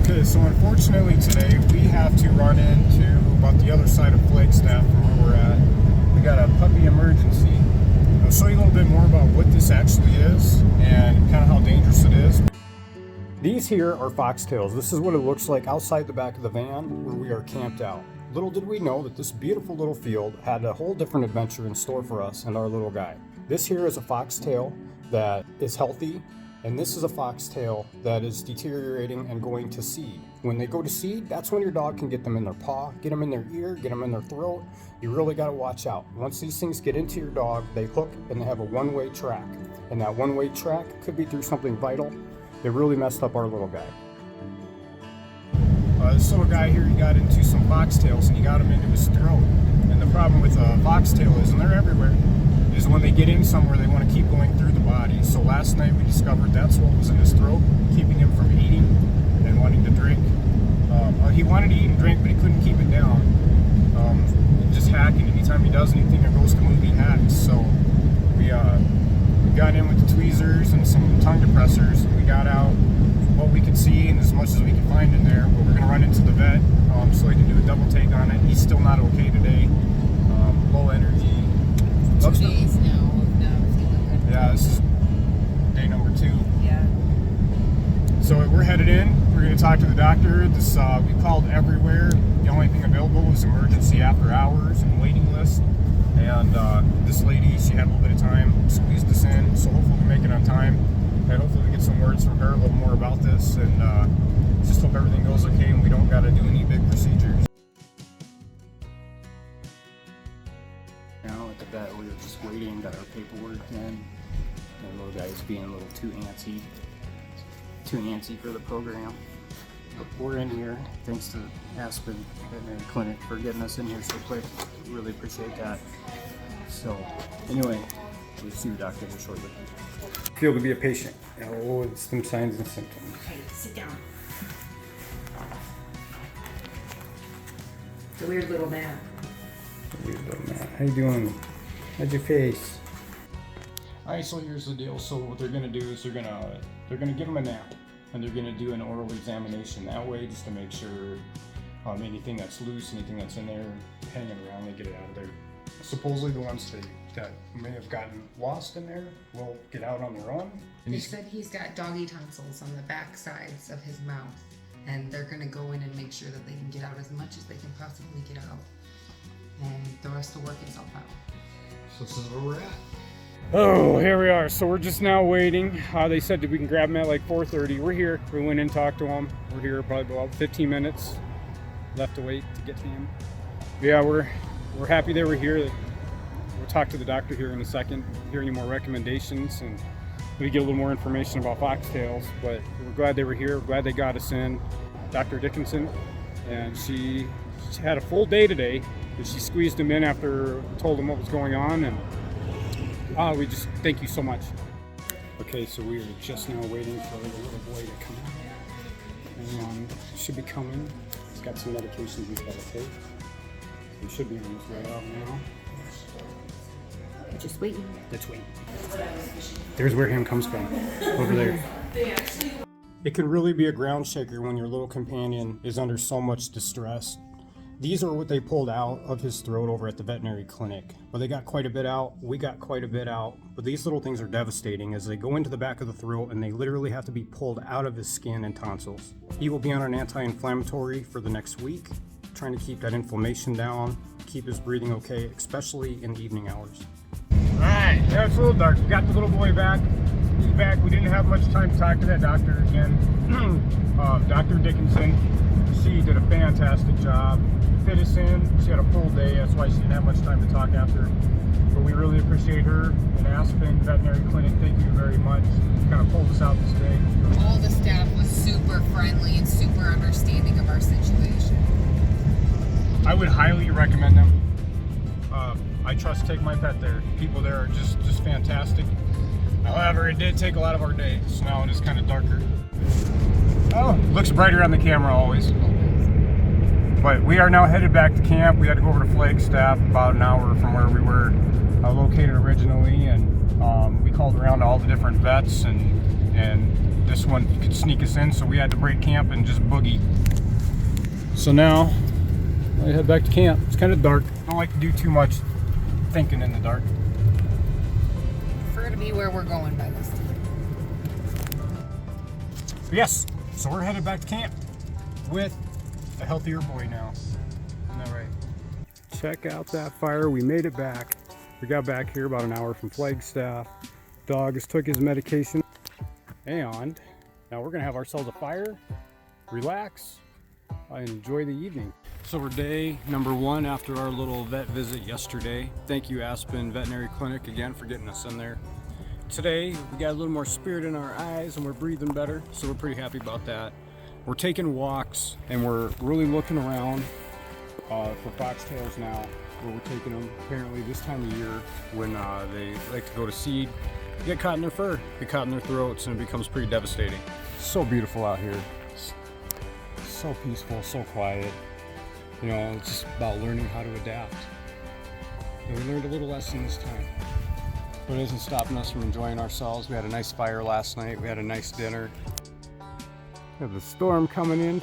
Okay, so unfortunately today we have to run into about the other side of Flagstaff from where we're at. We got a puppy emergency. I'll show you a little bit more about what this actually is and kind of how dangerous it is. These here are Foxtails. This is what it looks like outside the back of the van where we are camped out. Little did we know that this beautiful little field had a whole different adventure in store for us and our little guy. This here is a foxtail that is healthy, and this is a foxtail that is deteriorating and going to seed. When they go to seed, that's when your dog can get them in their paw, get them in their ear, get them in their throat. You really got to watch out. Once these things get into your dog, they hook and they have a one-way track. And that one-way track could be through something vital. It really messed up our little guy. This little guy here, he got into some foxtails and he got them into his throat. And the problem with a foxtail is, and they're everywhere, is when they get in somewhere, they want to keep going through the body. So last night we discovered that's what was in his throat, keeping him from eating and wanting to drink. He wanted to eat and drink, but he couldn't keep it down. Just hacking. Anytime he does anything or goes to move, he hacks. So we got in with the tweezers and some tongue depressors, and we got out what we could see and as much as we could find in there. But we're going to run into the vet so he can do a double take on it. He's still not okay today. Low energy. 2 days now of not feeling good. Yeah, this is day number 2. Yeah. So we're headed in. We're going to talk to the doctor. This we called everywhere. The only thing available was emergency after hours and waiting list. And this lady, she had a little bit of time, squeezed us in. So hopefully we make it on time. And hopefully we get some words from her, a little more about this. And just hope everything goes okay and we don't got to do any big procedures. Now at the vet, we were just waiting, got our paperwork in. The little guy's being a little too antsy for the program. But we're in here, thanks to Aspen Veterinary Clinic for getting us in here so quick. Really appreciate that. So anyway, we'll see the doctor here shortly. Feel to be a patient. Oh, it's some signs and symptoms. Okay, sit down. It's a weird little man. How you doing? How's your face? Alright, so here's the deal. So what they're gonna do is they're gonna give him a nap and they're gonna do an oral examination that way just to make sure anything that's loose, anything that's in there hanging around, they get it out of there. Supposedly the ones that may have gotten lost in there will get out on their own. And They said he's got doggy tonsils on the back sides of his mouth, and they're gonna go in and make sure that they can get out as much as they can possibly get out, and the rest will work itself out. So this is where we're at. Oh, here we are. So we're just now waiting. They said that we can grab them at like 4:30. We're here. We went in and talked to them. We're here probably about 15 minutes left to wait to get to him. Yeah, we're happy they were here. We'll talk to the doctor here in a second, hear any more recommendations, and we get a little more information about foxtails. But we're glad they were here. We're glad they got us in. Dr. Dickinson, and she had a full day today. And she squeezed him in after told him what was going on, and we just thank you so much. Okay, so we are just now waiting for the little boy to come out, and he should be coming. He's got some medications he's got to take. He should be on his way out now. Just waiting. Let's wait. There's where him comes from, over there. It can really be a ground shaker when your little companion is under so much distress. These are what they pulled out of his throat over at the veterinary clinic. But they got quite a bit out, we got quite a bit out. But these little things are devastating as they go into the back of the throat and they literally have to be pulled out of his skin and tonsils. He will be on an anti-inflammatory for the next week, trying to keep that inflammation down, keep his breathing okay, especially in the evening hours. Alright, yeah, it's a little dark. We got the little boy back. He's back. We didn't have much time to talk to that doctor again. Dr. Dickinson, she did a fantastic job. Fit us in. She had a full day. That's why she didn't have much time to talk after. But we really appreciate her and Aspen Veterinary Clinic. Thank you very much. She kind of pulled us out this day. All the staff was super friendly and super understanding of our situation. I would highly recommend them. I trust Take My Pet there. People there are just fantastic. However, it did take a lot of our day, so now it is kind of darker. Oh, looks brighter on the camera always. But we are now headed back to camp. We had to go over to Flagstaff, about an hour from where we were located originally, and we called around to all the different vets and this one could sneak us in, so we had to break camp and just boogie. So now I head back to camp. It's kind of dark. I don't like to do too much thinking in the dark. Prefer to be where we're going by this time. Yes, so we're headed back to camp with a healthier boy now. Isn't that right? Check out that fire. We made it back. We got back here about an hour from Flagstaff. Dog has took his medication. And now we're gonna have ourselves a fire, relax, and enjoy the evening. So we're day number 1 after our little vet visit yesterday. Thank you, Aspen Veterinary Clinic, again for getting us in there. Today we got a little more spirit in our eyes and we're breathing better, so we're pretty happy about that. We're taking walks and we're really looking around for foxtails now, where we're taking them. Apparently this time of year when they like to go to seed, get caught in their fur, get caught in their throats, and it becomes pretty devastating. So beautiful out here. It's so peaceful, so quiet. You know, it's just about learning how to adapt. And we learned a little lesson this time. But it isn't stopping us from enjoying ourselves. We had a nice fire last night. We had a nice dinner. We have the storm coming in.